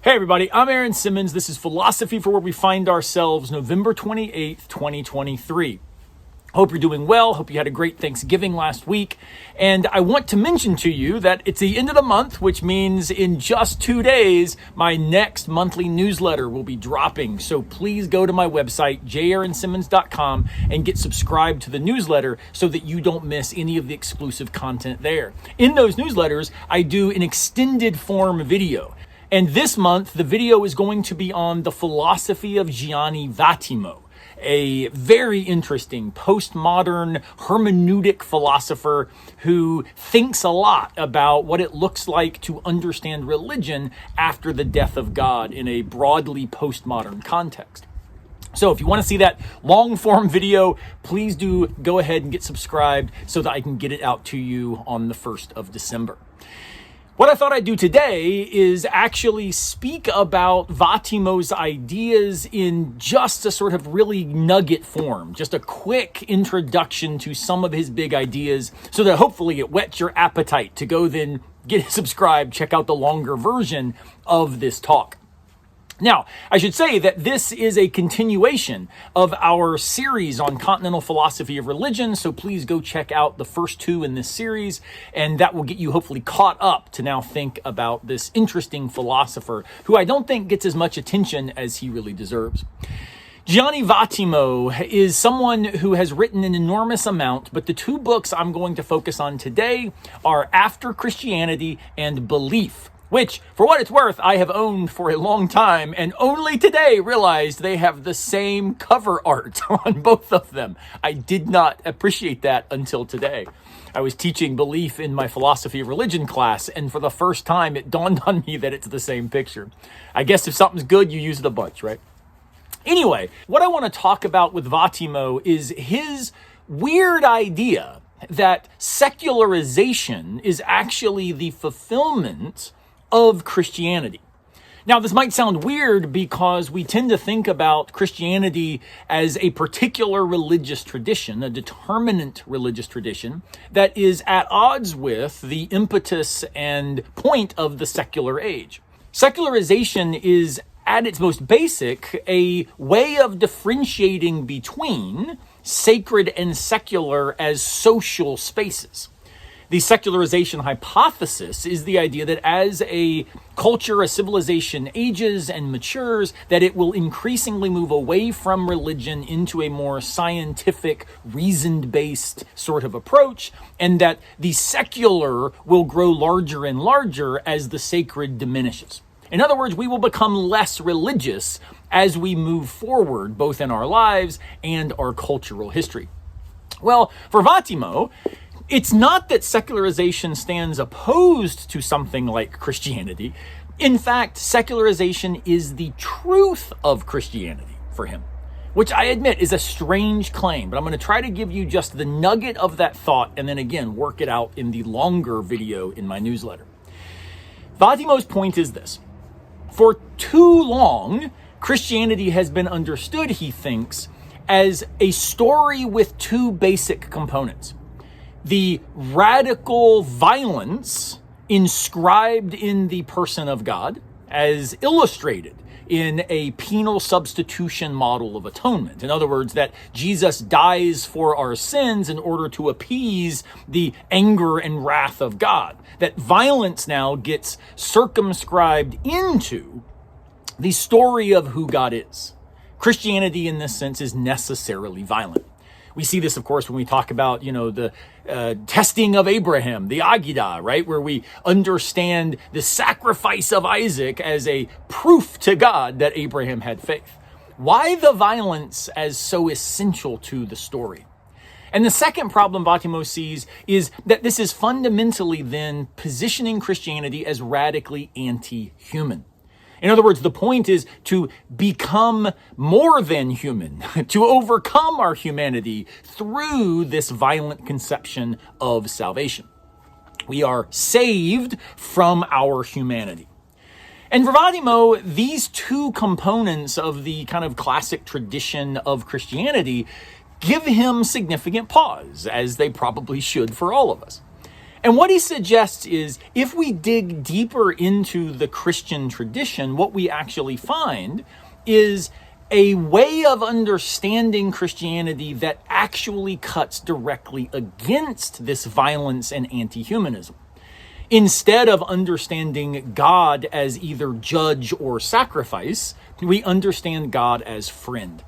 Hey everybody, I'm Aaron Simmons. This is Philosophy for Where We Find Ourselves, November 28th, 2023. Hope you're doing well. Hope you had a great Thanksgiving last week. And I want to mention to you that it's the end of the month, which means in just 2 days, my next monthly newsletter will be dropping. So please go to my website, jaronsimmons.com, and get subscribed to the newsletter so that you don't miss any of the exclusive content there. In those newsletters, I do an extended form video. And this month, the video is going to be on the philosophy of Gianni Vattimo, a very interesting postmodern hermeneutic philosopher who thinks a lot about what it looks like to understand religion after the death of God in a broadly postmodern context. So if you want to see that long form video, please do go ahead and get subscribed so that I can get it out to you on the 1st of December. What I thought I'd do today is actually speak about Vattimo's ideas in just a sort of really nugget form, just a quick introduction to some of his big ideas so that hopefully it whets your appetite to go then get subscribed, check out the longer version of this talk. Now, I should say that this is a continuation of our series on continental philosophy of religion, so please go check out the first 2 in this series, and that will get you hopefully caught up to now think about this interesting philosopher who I don't think gets as much attention as he really deserves. Gianni Vattimo is someone who has written an enormous amount, but the 2 books I'm going to focus on today are After Christianity and Belief, which, for what it's worth, I have owned for a long time and only today realized they have the same cover art on both of them. I did not appreciate that until today. I was teaching belief in my philosophy of religion class, and for the first time it dawned on me that it's the same picture. I guess if something's good, you use it a bunch, right? Anyway, what I want to talk about with Vattimo is his weird idea that secularization is actually the fulfillment of Christianity. Now, this might sound weird because we tend to think about Christianity as a particular religious tradition, a determinate religious tradition that is at odds with the impetus and point of the secular age. Secularization is, at its most basic, a way of differentiating between sacred and secular as social spaces. The secularization hypothesis is the idea that as a culture, a civilization ages and matures, that it will increasingly move away from religion into a more scientific, reasoned-based sort of approach, and that the secular will grow larger and larger as the sacred diminishes. In other words, we will become less religious as we move forward, both in our lives and our cultural history. Well, for Vattimo, it's not that secularization stands opposed to something like Christianity. In fact, secularization is the truth of Christianity for him, which I admit is a strange claim, but I'm going to try to give you just the nugget of that thought and then again work it out in the longer video in my newsletter. Vattimo's point is this. For too long, Christianity has been understood, he thinks, as a story with 2 basic components. The radical violence inscribed in the person of God, as illustrated in a penal substitution model of atonement. In other words, that Jesus dies for our sins in order to appease the anger and wrath of God. That violence now gets circumscribed into the story of who God is. Christianity, in this sense, is necessarily violent. We see this, of course, when we talk about, the testing of Abraham, the Agidah, right? Where we understand the sacrifice of Isaac as a proof to God that Abraham had faith. Why the violence as so essential to the story? And the second problem Vattimo sees is that this is fundamentally then positioning Christianity as radically anti-human. In other words, the point is to become more than human, to overcome our humanity through this violent conception of salvation. We are saved from our humanity. And for Vattimo, these 2 components of the kind of classic tradition of Christianity give him significant pause, as they probably should for all of us. And what he suggests is if we dig deeper into the Christian tradition, what we actually find is a way of understanding Christianity that actually cuts directly against this violence and anti-humanism. Instead of understanding God as either judge or sacrifice, we understand God as friend.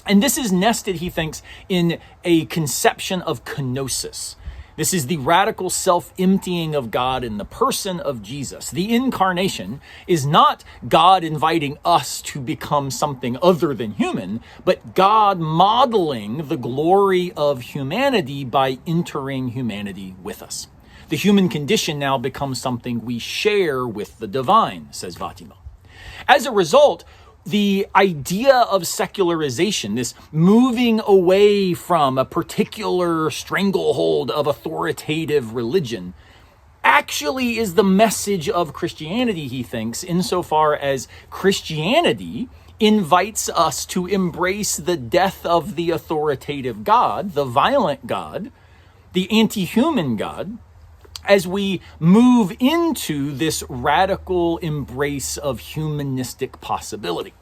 And this is nested, he thinks, in a conception of kenosis. This is the radical self-emptying of God in the person of Jesus. The incarnation is not God inviting us to become something other than human, but God modeling the glory of humanity by entering humanity with us. The human condition now becomes something we share with the divine, says Vattimo. As a result, the idea of secularization, this moving away from a particular stranglehold of authoritative religion, actually is the message of Christianity, he thinks, insofar as Christianity invites us to embrace the death of the authoritative God, the violent God, the anti-human God, as we move into this radical embrace of humanistic possibility,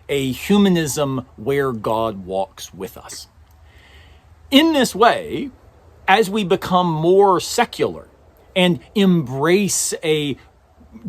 a humanism where God walks with us. In this way, as we become more secular and embrace a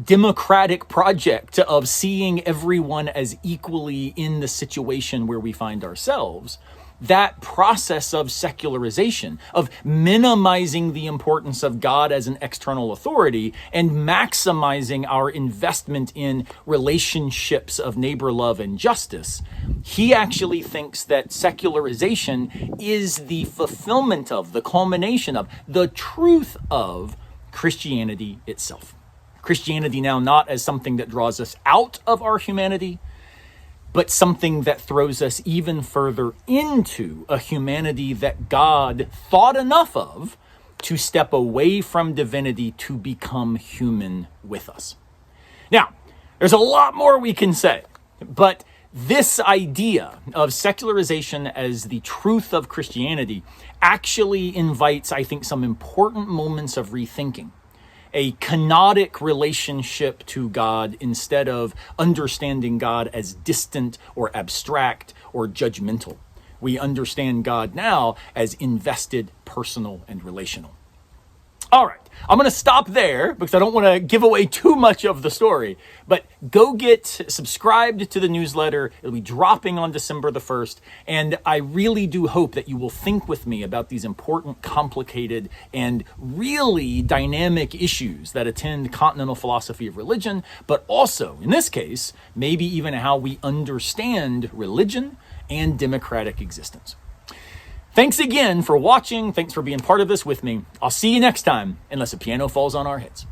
democratic project of seeing everyone as equally in the situation where we find ourselves, that process of secularization, of minimizing the importance of God as an external authority and maximizing our investment in relationships of neighbor love and justice, he actually thinks that secularization is the fulfillment of, the culmination of, the truth of Christianity itself. Christianity now not as something that draws us out of our humanity, but something that throws us even further into a humanity that God thought enough of to step away from divinity to become human with us. Now, there's a lot more we can say, but this idea of secularization as the truth of Christianity actually invites, I think, some important moments of rethinking. A kenotic relationship to God instead of understanding God as distant or abstract or judgmental. We understand God now as invested, personal, and relational. All right, I'm going to stop there because I don't want to give away too much of the story, but go get subscribed to the newsletter. It'll be dropping on December the 1st, and I really do hope that you will think with me about these important, complicated, and really dynamic issues that attend continental philosophy of religion, but also, in this case, maybe even how we understand religion and democratic existence. Thanks again for watching. Thanks for being part of this with me. I'll see you next time, unless a piano falls on our heads.